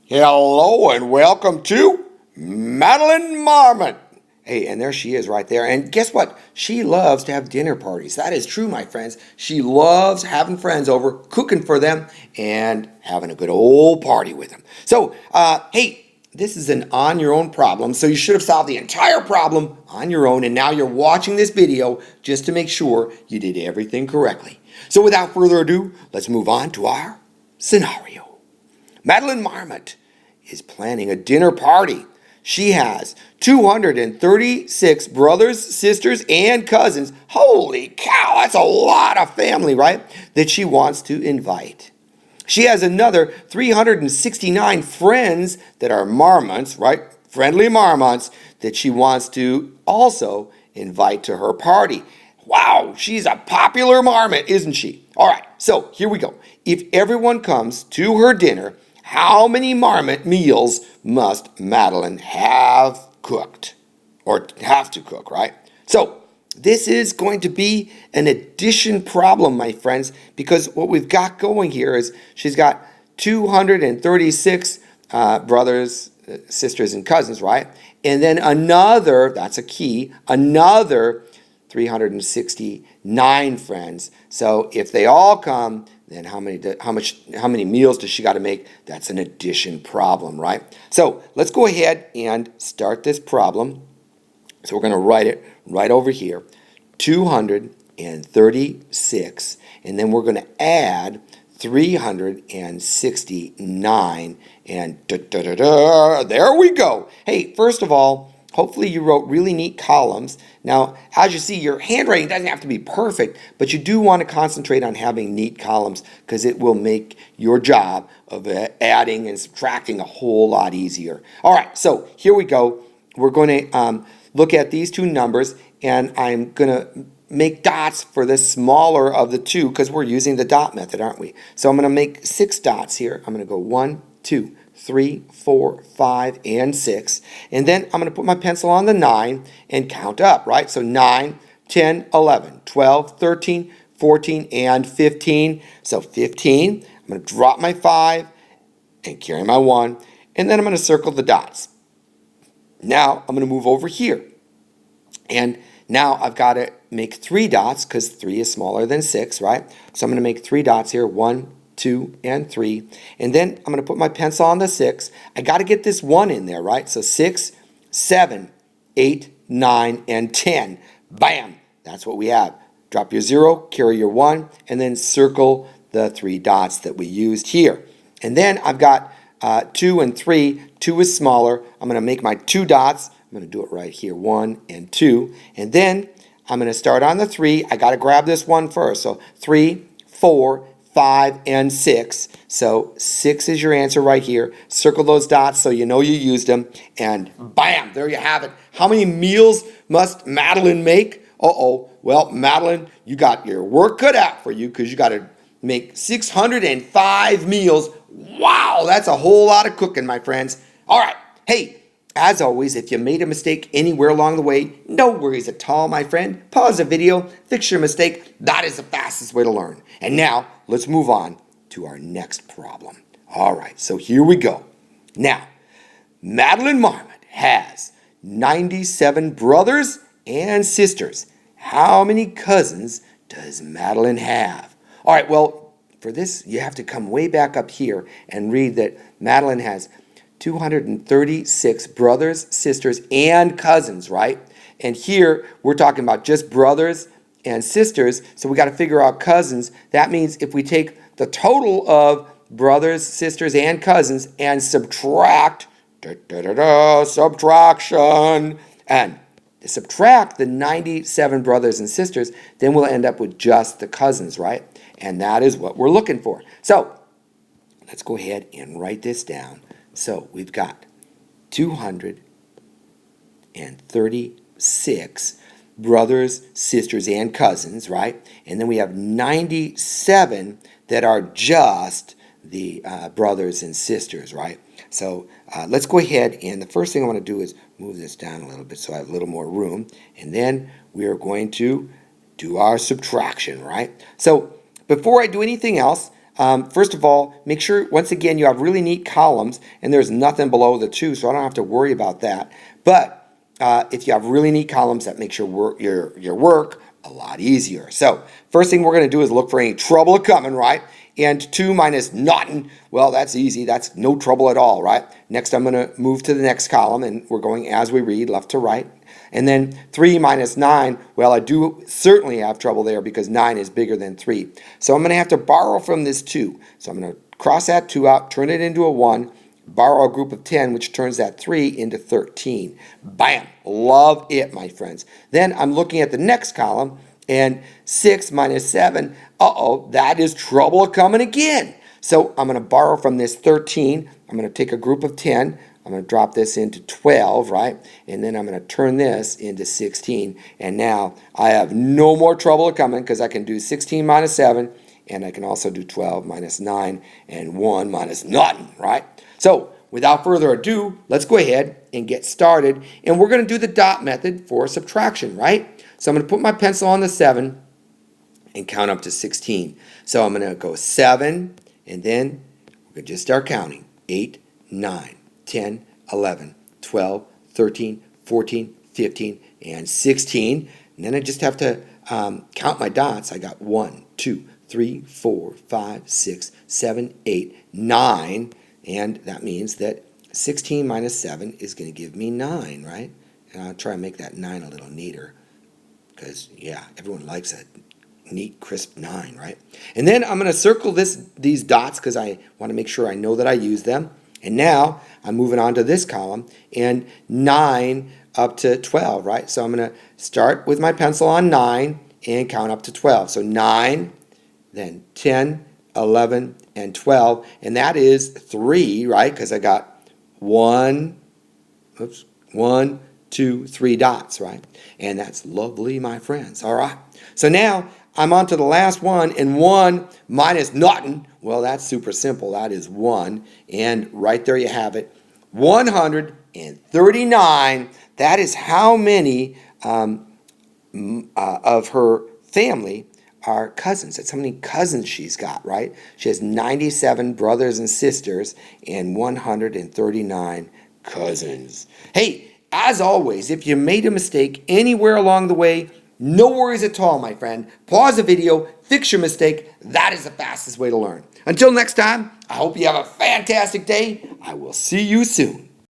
Hello and welcome to Madeline Marmot. Hey, and there she is right there. And guess what? She loves to have dinner parties. That is true, my friends. She loves having friends over, cooking for them, and having a good old party with them. So, hey, this is an on your own problem. So you should have solved the entire problem on your own. And now you're watching this video just to make sure you did everything correctly. So without further ado, let's move on to our scenario. Madeline Marmot is planning a dinner party. She has 236 brothers, sisters, and cousins. Holy cow, that's a lot of family, right? That she wants to invite. She has another 369 friends that are marmots, right? Friendly marmots that she wants to also invite to her party. Wow, she's a popular marmot, isn't she? All right, so here we go. If everyone comes to her dinner, how many marmot meals must Madeline have cooked? Or have to cook, right? So this is going to be an addition problem, my friends, because what we've got going here is she's got 236 brothers, sisters, and cousins, right? And then another, that's a key, another 369 friends. So if they all come, then how many meals does she got to make? That's an addition problem, right? So let's go ahead and start this problem. So we're going to write it right over here, 236, and then we're going to add 369, and there we go. Hey, first of all, hopefully you wrote really neat columns. Now, as you see, your handwriting doesn't have to be perfect, but you do want to concentrate on having neat columns because it will make your job of adding and subtracting a whole lot easier. All right, so here we go. We're going to look at these two numbers, and I'm going to make dots for the smaller of the two because we're using the dot method, aren't we? So I'm going to make 6 dots here. I'm going to go 1, 2, 3, 4, 5, and 6. And then I'm going to put my pencil on the 9 and count up, right? So 9, 10, 11, 12, 13, 14, and 15. So 15. I'm going to drop my 5 and carry my 1. And then I'm going to circle the dots. Now I'm going to move over here. And now I've got to make 3 dots because 3 is smaller than 6, right? So I'm going to make 3 dots here. 1, 2, and 3. And then I'm going to put my pencil on the 6. I got to get this 1 in there, right? So 6, 7, 8, 9, and 10. Bam! That's what we have. Drop your 0, carry your 1, and then circle the 3 dots that we used here. And then I've got 2 and 3. 2 is smaller. I'm going to make my 2 dots. I'm going to do it right here, 1 and 2. And then I'm going to start on the 3. I got to grab this 1 first. So 3, 4, 5, and 6. So 6 is your answer right here. Circle those dots so you know you used them. And bam, there you have it. How many meals must Madeline make? Uh-oh. Well, Madeline, you got your work cut out for you because you got to make 605 meals. Wow, that's a whole lot of cooking, my friends. All right. Hey, as always, if you made a mistake anywhere along the way, no worries at all, my friend. Pause the video, fix your mistake. That is the fastest way to learn. And now, let's move on to our next problem. All right, so here we go. Now, Madeline Marmot has 97 brothers and sisters. How many cousins does Madeline have? All right, well, for this, you have to come way back up here and read that Madeline has 236 brothers, sisters, and cousins, right? And here, we're talking about just brothers and sisters, so we got to figure out cousins. That means if we take the total of brothers, sisters, and cousins and subtract, subtraction, and subtract the 97 brothers and sisters, then we'll end up with just the cousins, right? And that is what we're looking for. So, let's go ahead and write this down. So we've got 236 brothers, sisters, and cousins, right? And then we have 97 that are just the brothers and sisters, right? So let's go ahead, and the first thing I want to do is move this down a little bit so I have a little more room. And then we are going to do our subtraction, right? So before I do anything else, First of all, make sure, once again, you have really neat columns, and there's nothing below the 2, so I don't have to worry about that. But if you have really neat columns, that makes your work a lot easier. So first thing we're going to do is look for any trouble coming, right? And 2 minus nothing, well, that's easy. That's no trouble at all, right? Next, I'm going to move to the next column, and we're going as we read, left to right. And then 3 minus 9, well, I do certainly have trouble there because 9 is bigger than 3. So I'm going to have to borrow from this 2. So I'm going to cross that 2 out, turn it into a 1, borrow a group of 10, which turns that 3 into 13. Bam! Love it, my friends. Then I'm looking at the next column, and 6 minus 7, uh-oh, that is trouble coming again. So I'm going to borrow from this 13. I'm going to take a group of 10. I'm going to drop this into 12, right? And then I'm going to turn this into 16. And now I have no more trouble coming because I can do 16 minus 7, and I can also do 12 minus 9 and 1 minus nothing, right? So without further ado, let's go ahead and get started. And we're going to do the dot method for subtraction, right? So I'm going to put my pencil on the 7 and count up to 16. So I'm going to go 7, and then we're going to just start counting. 8, 9, 10, 11, 12, 13, 14, 15, and 16. And then I just have to count my dots. I got 1, 2, 3, 4, 5, 6, 7, 8, 9. And that means that 16 minus 7 is going to give me 9, right? And I'll try and make that 9 a little neater because, yeah, everyone likes a neat, crisp 9, right? And then I'm going to circle these dots because I want to make sure I know that I use them. And now I'm moving on to this column, and 9 up to 12, right? So I'm going to start with my pencil on 9 and count up to 12. So 9, then 10, 11, and 12, and that is 3, right? Because I got 1, 2, 3 dots, right? And that's lovely, my friends. All right. So now I'm on to the last one, and 1 minus nothing, well, that's super simple. That is 1, and right there you have it. 139. That is how many of her family are cousins. That's how many cousins she's got, right? She has 97 brothers and sisters and 139 cousins. Hey, as always, if you made a mistake anywhere along the way, no worries at all, my friend. Pause the video, fix your mistake. That is the fastest way to learn. Until next time, I hope you have a fantastic day. I will see you soon.